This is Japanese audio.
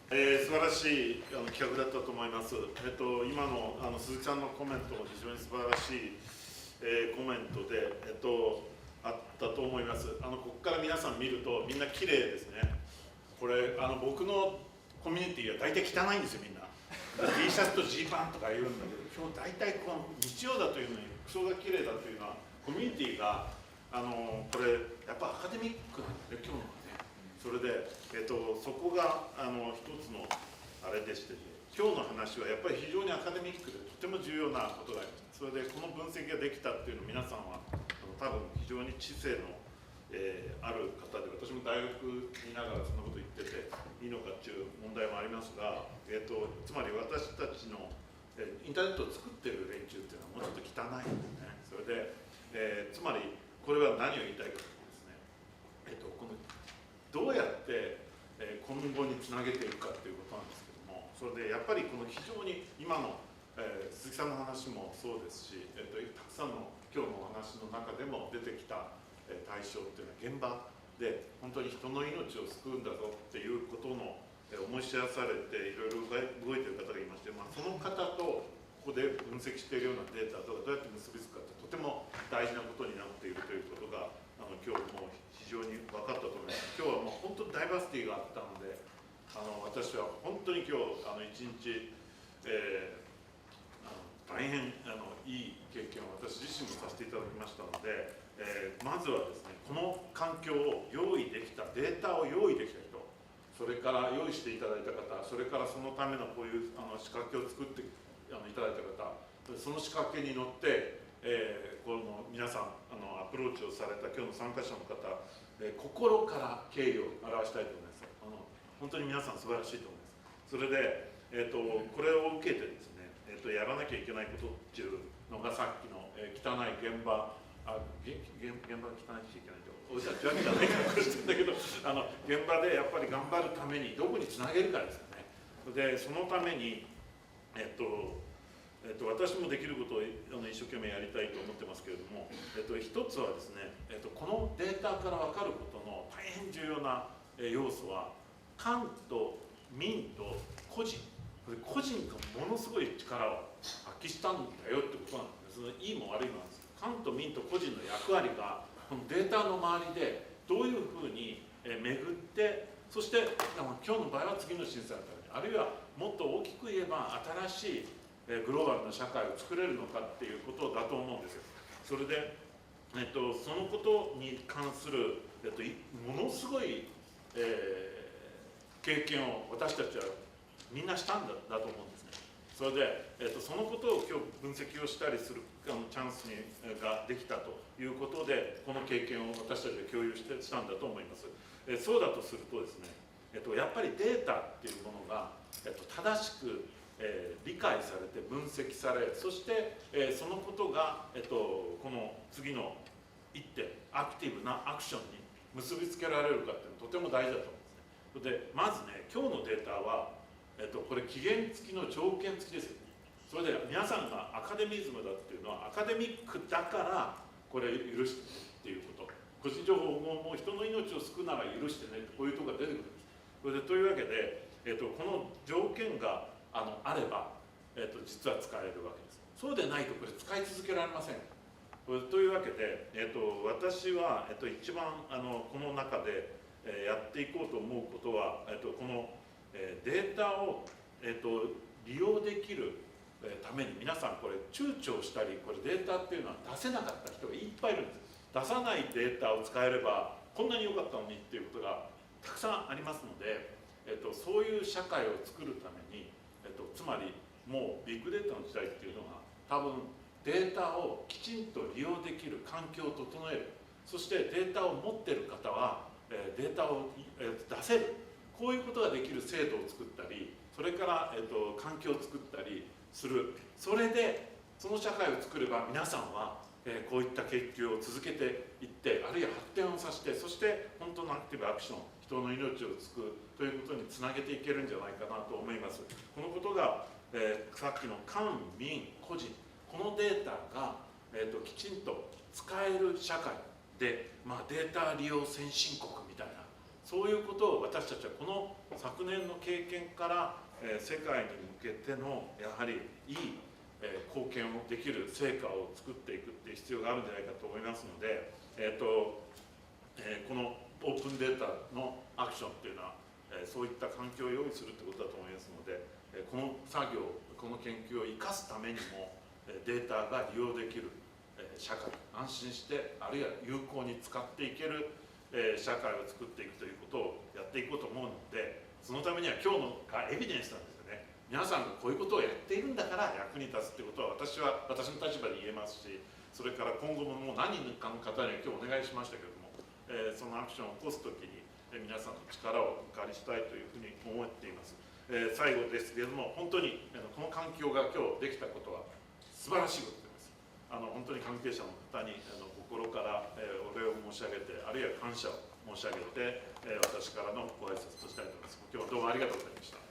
素晴らしい企画だったと思います。今の鈴木さんのコメントも非常に素晴らしい、コメントで、あったと思います。ここから皆さん見るとみんな綺麗ですね。これ僕のコミュニティは大体汚いんですよ、みんな。T シャツとジーパンとか言うんだけど、今日大体この日曜だというのに服装が綺麗だというのはコミュニティがこれやっぱアカデミックなんで、今日のはね。それで、そこが一つのあれでして、今日の話はやっぱり非常にアカデミックでとても重要なことがあります。それでこの分析ができたっていうのを皆さんは多分非常に知性の、ある方で、私も大学にいながらそんなこと言ってていいのかっていう問題もありますが、つまり私たちの、インターネットを作ってる連中っていうのはもうちょっと汚いんですね。それで、つまりこれは何を言いたいかというとですね、このどうやって、今後につなげていくかということなんですけども、それでやっぱりこの非常に今の、鈴木さんの話もそうですし、たくさんの今日のお話の中でも出てきた対象っていうのは現場で本当に人の命を救うんだぞっていうことの思い知らされていろいろ動いている方がいまして、その方とここで分析しているようなデータとどうやって結びつくかってとても大事なことになっているということが今日も非常に分かったと思います。今日はもう本当にダイバーシティがあったので、私は本当に今日一日、大変いい経験を私自身もさせていただきましたので、まずはですね、この環境を用意できた、データを用意できた人、それから用意していただいた方、それからそのためのこういう仕掛けを作っていただいた方、その仕掛けに乗って、この皆さんアプローチをされた今日の参加者の方、心から敬意を表したいと思います。本当に皆さん素晴らしいと思います。それで、これを受けてですね、やらなきゃいけないことっていうのがさっきの、汚い現場、現場が汚いしいけないと、俺たちは汚い格好してるんだけど、現場でやっぱり頑張るためにどこにつなげるかですよね。で、そのために、私もできることを一生懸命やりたいと思ってますけれども、一つはですね、このデータから分かることの大変重要な要素は、官と民と個人、個人がものすごい力を発揮したんだよってことなんですね。いいも悪いもなんですけど、官と民と個人の役割がこのデータの周りでどういうふうに巡って、そして今日の場合は次の審査のために、あるいはもっと大きく言えば新しいグローバルな社会を作れるのかっていうことだと思うんですよ。それで、そのことに関する、ものすごい、経験を私たちはみんなしたんだと思うんですね。それで、そのことを今日分析をしたりするチャンスができたということで、この経験を私たちで共有したんだと思います。そうだとするとですね、やっぱりデータっていうものが、正しく理解されて分析され、そして、そのことが、この次の一手アクティブなアクションに結びつけられるかっていうのはとても大事だと思うんですね。でまずね、今日のデータは、これ期限付きの条件付きですよね。それで皆さんがアカデミズムだっていうのはアカデミックだからこれ許してねっていうこと、個人情報も人の命を救うなら許してねってこういうところが出てくるんです。それでというわけで、この条件があれば、実は使えるわけです。そうでないとこれ使い続けられません。というわけで、私は、一番この中で、やっていこうと思うことは、この、データを、利用できるために皆さんこれ躊躇したり、これデータっていうのは出せなかった人がいっぱいいるんです。出さないデータを使えればこんなに良かったのにっていうことがたくさんありますので、そういう社会を作るために、つまりもうビッグデータの時代っていうのは多分データをきちんと利用できる環境を整える、そしてデータを持っている方はデータを出せる、こういうことができる制度を作ったり、それから、環境を作ったりする。それでその社会を作れば皆さんは、こういった研究を続けていって、あるいは発展をさせて、そして本当のアクティブアクション、人の命を救うということにつなげていけるんじゃないかなと思います。このことが、さっきの官民個人、このデータが、きちんと使える社会で、データ利用先進国みたいな、そういうことを私たちはこの昨年の経験から、世界に向けてのやはりいい、貢献をできる成果を作っていくっていう必要があるんじゃないかと思いますので、このオープンデータのアクションっていうのは、そういった環境を用意するってことだと思いますので、この作業、この研究を生かすためにもデータが利用できる社会、安心してあるいは有効に使っていける社会を作っていくということをやっていこうと思うので、そのためには今日のがエビデンスなんですよね。皆さんがこういうことをやっているんだから役に立つってことは私の立場で言えますし、それから今後ももう何人かの方には今日お願いしましたけれども、そのアクションを起こすときに皆さんの力をお借りしたいというふうに思っています。最後ですけれども、本当にこの環境が今日できたことは素晴らしいことです。本当に関係者の方に心からお礼を申し上げて、あるいは感謝を申し上げて、私からのご挨拶としたいと思います。今日はどうもありがとうございました。